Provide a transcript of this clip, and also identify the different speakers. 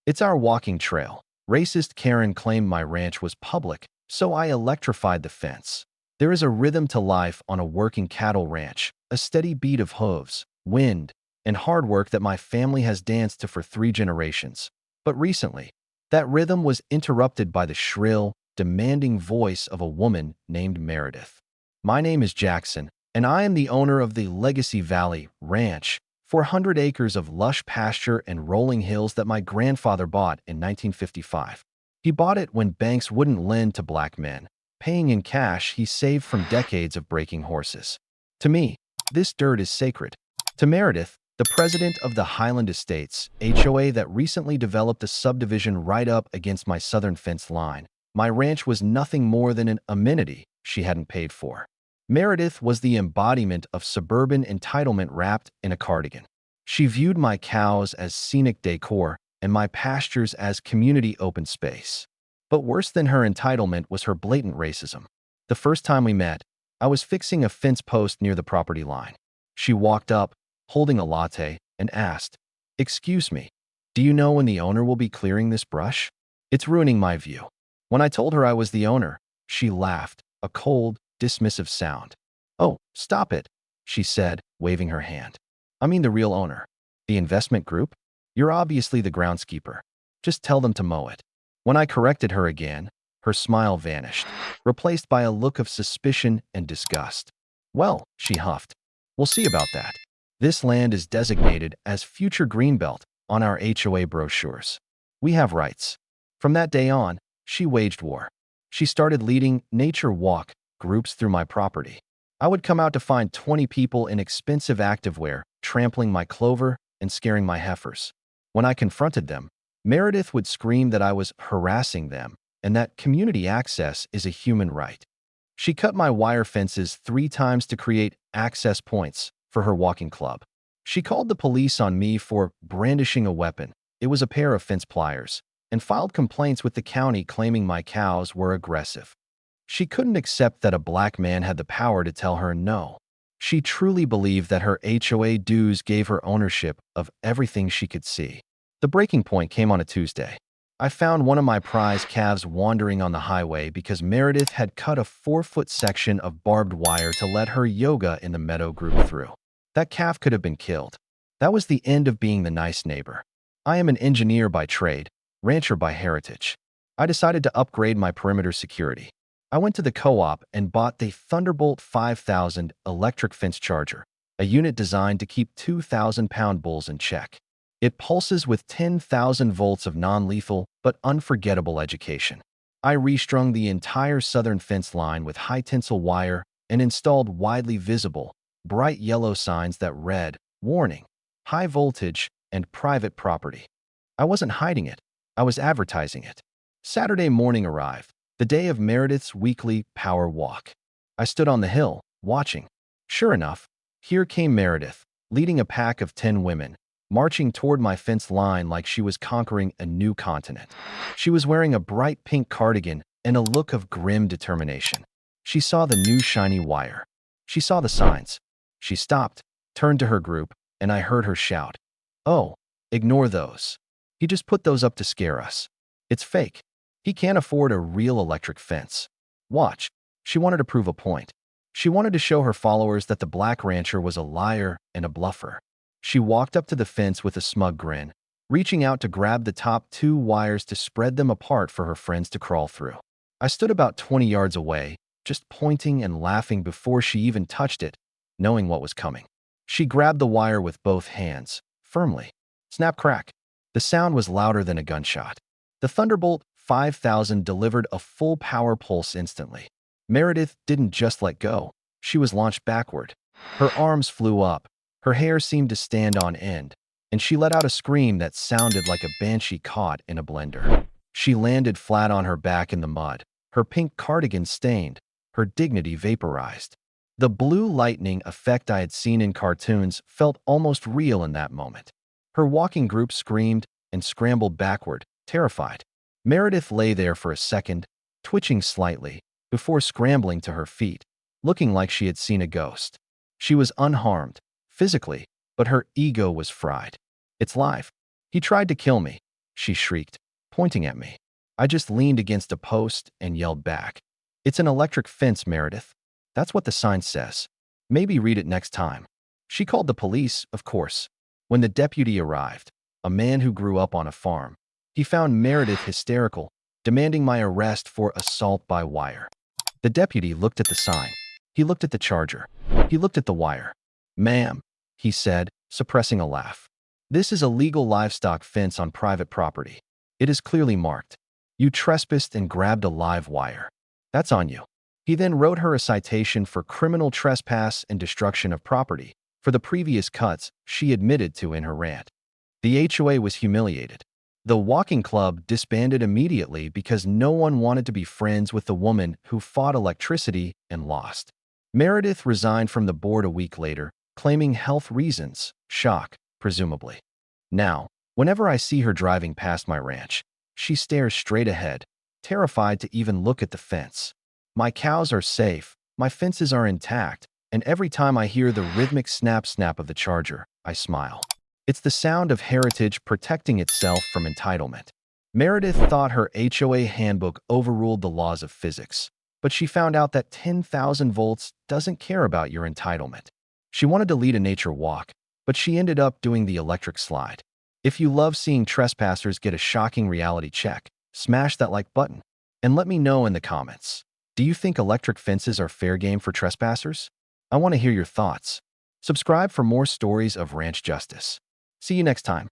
Speaker 1: It's our walking trail. Racist Karen claimed my ranch was public, so I electrified the fence. There is a rhythm to life on a working cattle ranch, a steady beat of hooves, wind, and hard work that my family has danced to for 3 generations. But recently, that rhythm was interrupted by the shrill, demanding voice of a woman named Meredith. My name is Jackson, and I am the owner of the Legacy Valley Ranch, 400 acres of lush pasture and rolling hills that my grandfather bought in 1955. He bought it when banks wouldn't lend to black men, paying in cash he saved from decades of breaking horses. To me, this dirt is sacred. To Meredith, the president of the Highland Estates, HOA that recently developed a subdivision right up against my southern fence line, my ranch was nothing more than an amenity she hadn't paid for. Meredith was the embodiment of suburban entitlement wrapped in a cardigan. She viewed my cows as scenic decor and my pastures as community open space. But worse than her entitlement was her blatant racism. The first time we met, I was fixing a fence post near the property line. She walked up, holding a latte, and asked, "Excuse me, do you know when the owner will be clearing this brush? It's ruining my view." When I told her I was the owner, she laughed, a cold, dismissive sound. "Oh, stop it," she said, waving her hand. "I mean the real owner. The investment group? You're obviously the groundskeeper. Just tell them to mow it." When I corrected her again, her smile vanished, replaced by a look of suspicion and disgust. "Well," she huffed, "we'll see about that. This land is designated as Future Greenbelt on our HOA brochures. We have rights." From that day on, she waged war. She started leading nature walk groups through my property. I would come out to find 20 people in expensive activewear, trampling my clover and scaring my heifers. When I confronted them, Meredith would scream that I was harassing them and that community access is a human right. She cut my wire fences 3 times to create access points for her walking club. She called the police on me for brandishing a weapon. It was a pair of fence pliers, and filed complaints with the county claiming my cows were aggressive. She couldn't accept that a black man had the power to tell her no. She truly believed that her HOA dues gave her ownership of everything she could see. The breaking point came on a Tuesday. I found one of my prize calves wandering on the highway because Meredith had cut a 4-foot section of barbed wire to let her yoga in the meadow group through. That calf could have been killed. That was the end of being the nice neighbor. I am an engineer by trade, rancher by heritage. I decided to upgrade my perimeter security. I went to the co-op and bought the Thunderbolt 5000 electric fence charger, a unit designed to keep 2,000-pound bulls in check. It pulses with 10,000 volts of non-lethal but unforgettable education. I restrung the entire southern fence line with high-tensile wire and installed widely visible, bright yellow signs that read, "Warning, high voltage and private property." I wasn't hiding it. I was advertising it. Saturday morning arrived, the day of Meredith's weekly power walk. I stood on the hill, watching. Sure enough, here came Meredith, leading a pack of 10 women, marching toward my fence line like she was conquering a new continent. She was wearing a bright pink cardigan and a look of grim determination. She saw the new shiny wire. She saw the signs. She stopped, turned to her group, and I heard her shout, "Oh, ignore those. He just put those up to scare us. It's fake. He can't afford a real electric fence." Watch. She wanted to prove a point. She wanted to show her followers that the black rancher was a liar and a bluffer. She walked up to the fence with a smug grin, reaching out to grab the top 2 wires to spread them apart for her friends to crawl through. I stood about 20 yards away, just pointing and laughing before she even touched it, knowing what was coming. She grabbed the wire with both hands, firmly. Snap crack. The sound was louder than a gunshot. The Thunderbolt 5000 delivered a full power pulse instantly. Meredith didn't just let go. She was launched backward. Her arms flew up. Her hair seemed to stand on end, and she let out a scream that sounded like a banshee caught in a blender. She landed flat on her back in the mud, her pink cardigan stained, her dignity vaporized. The blue lightning effect I had seen in cartoons felt almost real in that moment. Her walking group screamed and scrambled backward, terrified. Meredith lay there for a second, twitching slightly, before scrambling to her feet, looking like she had seen a ghost. She was unharmed, physically, but her ego was fried. "It's live. He tried to kill me. she shrieked, pointing at me. I just leaned against a post and yelled back. It's an electric fence, Meredith. That's what the sign says. Maybe read it next time. She called the police, of course. When the deputy arrived, a man who grew up on a farm, he found Meredith hysterical, demanding my arrest for assault by wire. The deputy looked at the sign. He looked at the charger. He looked at the wire. Ma'am, he said, suppressing a laugh. This is a legal livestock fence on private property. It is clearly marked. You trespassed and grabbed a live wire. That's on you. He then wrote her a citation for criminal trespass and destruction of property for the previous cuts she admitted to in her rant. The HOA was humiliated. The walking club disbanded immediately because no one wanted to be friends with the woman who fought electricity and lost. Meredith resigned from the board a week later, claiming health reasons, shock, presumably. Now, whenever I see her driving past my ranch, she stares straight ahead, terrified to even look at the fence. My cows are safe, my fences are intact, and every time I hear the rhythmic snap-snap of the charger, I smile. It's the sound of heritage protecting itself from entitlement. Meredith thought her HOA handbook overruled the laws of physics, but she found out that 10,000 volts doesn't care about your entitlement. She wanted to lead a nature walk, but she ended up doing the electric slide. If you love seeing trespassers get a shocking reality check, smash that like button, and let me know in the comments. Do you think electric fences are fair game for trespassers? I want to hear your thoughts. Subscribe for more stories of ranch justice. See you next time.